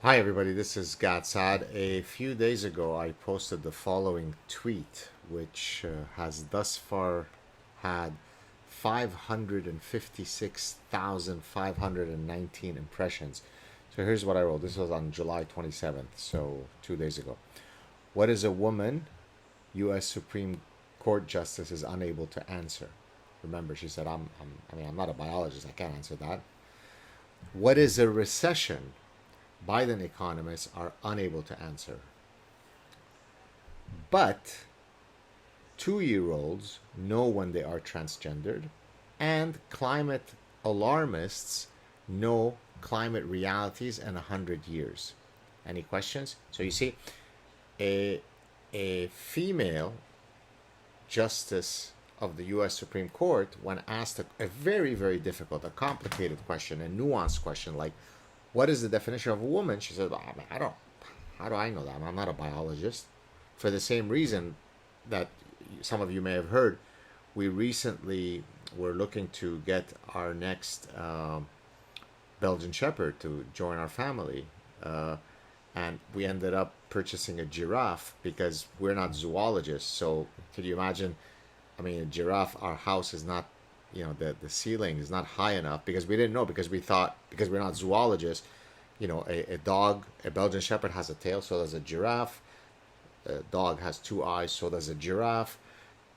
Hi everybody, this is Saad. A few days ago I posted the following tweet, which has thus far had 556,519 impressions. So here's what I wrote. This was on July 27th, so 2 days ago. What is a woman U.S. Supreme Court justice is unable to answer? Remember, she said, I'm not a biologist, I can't answer that. What is a recession? Biden economists are unable to answer. But 2-year-olds know when they are transgendered, and climate alarmists know climate realities in 100 years. Any questions? So you see, a female justice of the U.S. Supreme Court, when asked a very, very difficult, a complicated question, a nuanced question like, what is the definition of a woman? She said, I don't, how do I know that? I'm not a biologist. For the same reason that some of you may have heard, we recently were looking to get our next Belgian Shepherd to join our family. And we ended up purchasing a giraffe because we're not zoologists. So could you imagine, a giraffe, our house is not, the ceiling is not high enough because we didn't know, because we thought, because we're not zoologists, a dog, a Belgian Shepherd has a tail, so does a giraffe. A dog has 2 eyes, so does a giraffe.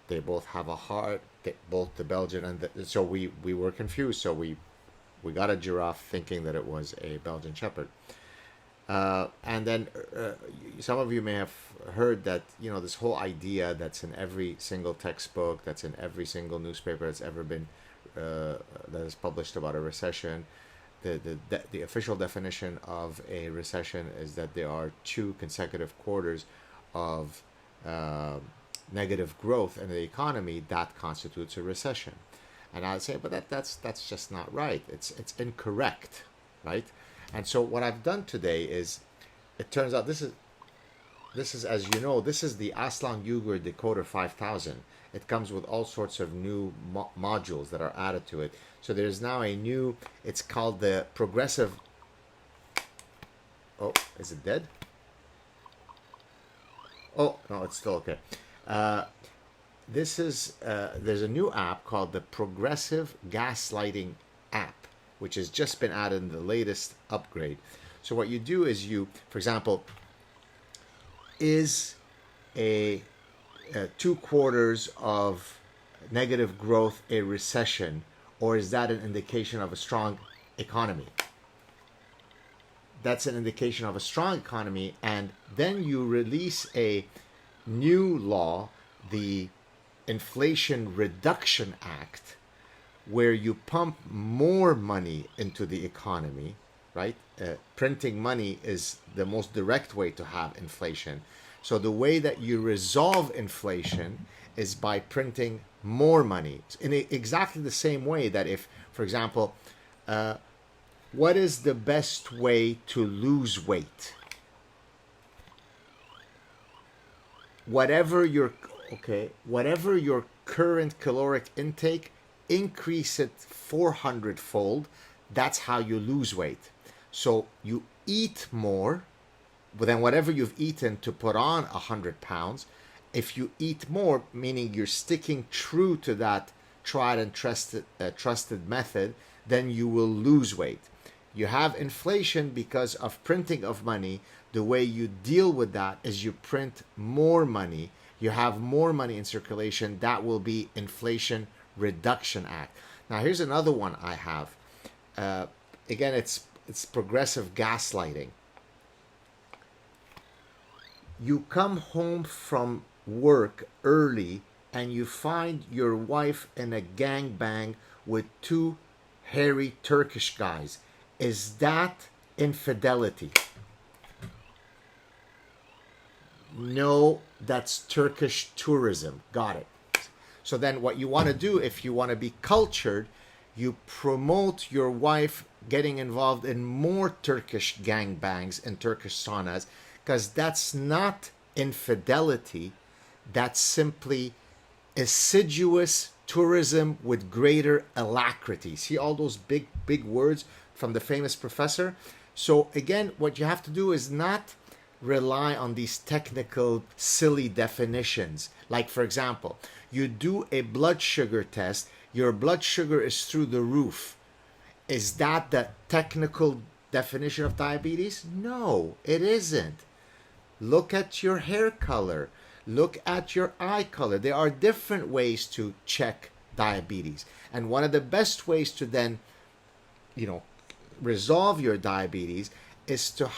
They both have a heart, both the Belgian and so we were confused. So we got a giraffe thinking that it was a Belgian Shepherd. And then some of you may have heard that, this whole idea that's in every single textbook, that's in every single newspaper that's ever been, that is published about a recession. The official definition of a recession is that there are 2 consecutive quarters of negative growth in the economy. That constitutes a recession. And I'd say, but that's just not right. It's incorrect, right? And so what I've done today is, it turns out this is, as you know, this is the Aslan-Uygur decoder 5000. It comes with all sorts of new modules that are added to it. So there's now a new, it's called the progressive, oh, is it dead? Oh, no, it's still okay. There's a new app called the Progressive Gaslighting app, which has just been added in the latest upgrade. So what you do is for example, is a 2 quarters of negative growth a recession, or is that an indication of a strong economy? That's an indication of a strong economy, and then you release a new law, the Inflation Reduction Act, where you pump more money into the economy, right? Printing money is the most direct way to have inflation. So the way that you resolve inflation is by printing more money. In exactly the same way that if, for example, what is the best way to lose weight? Whatever your current caloric intake, increase it 400-fold. That's how you lose weight. So you eat more than whatever you've eaten to put on 100 pounds. If you eat more, meaning you're sticking true to that tried and trusted method, then you will lose weight. You have inflation because of printing of money. The way you deal with that is you print more money. You have more money in circulation. That will be Inflation Reduction Act. Now here's another one I have. Again, it's progressive gaslighting. You come home from work early and you find your wife in a gangbang with 2 hairy Turkish guys. Is that infidelity? No, that's Turkish tourism. Got it. So then what you want to do, if you want to be cultured, you promote your wife getting involved in more Turkish gangbangs and Turkish saunas, because that's not infidelity. That's simply assiduous tourism with greater alacrity. See all those big words from the famous professor? So again, what you have to do is not rely on these technical, silly definitions. Like, for example, you do a blood sugar test, your blood sugar is through the roof. Is that the technical definition of diabetes? No, it isn't. Look at your hair color. Look at your eye color. There are different ways to check diabetes. And one of the best ways to then, resolve your diabetes is to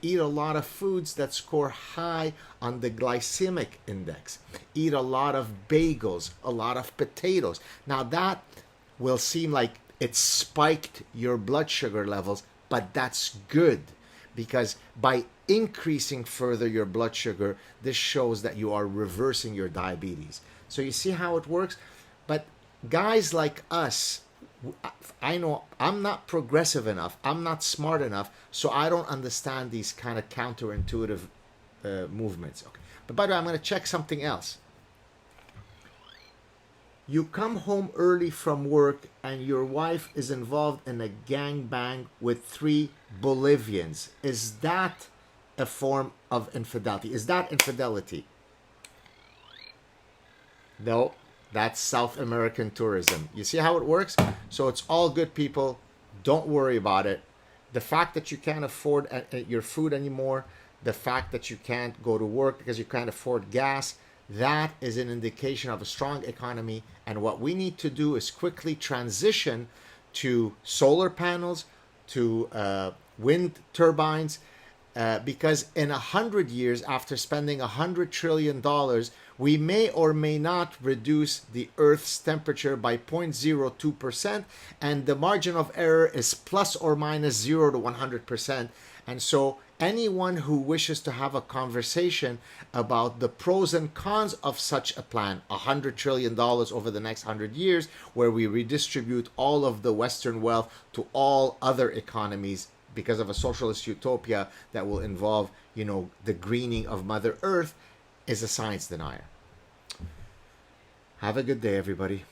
eat a lot of foods that score high on the glycemic index. Eat a lot of bagels, a lot of potatoes. Now that will seem like it spiked your blood sugar levels, but that's good, because by increasing further your blood sugar, this shows that you are reversing your diabetes. So you see how it works? But guys like us, I know I'm not progressive enough, I'm not smart enough, so I don't understand these kind of counterintuitive movements. Okay. But by the way, I'm going to check something else. You come home early from work and your wife is involved in a gangbang with 3 Bolivians. Is that a form of infidelity? Is that infidelity? No, that's South American tourism. You see how it works? So it's all good, people. Don't worry about it. The fact that you can't afford your food anymore, the fact that you can't go to work because you can't afford gas, that is an indication of a strong economy. And what we need to do is quickly transition to solar panels, to wind turbines, because in 100 years, after spending $100 trillion, we may or may not reduce the Earth's temperature by 0.02%, and the margin of error is plus or minus 0 to 100%. And so anyone who wishes to have a conversation about the pros and cons of such a plan, $100 trillion over the next 100 years, where we redistribute all of the Western wealth to all other economies because of a socialist utopia that will involve, the greening of Mother Earth, is a science denier. Have a good day, everybody.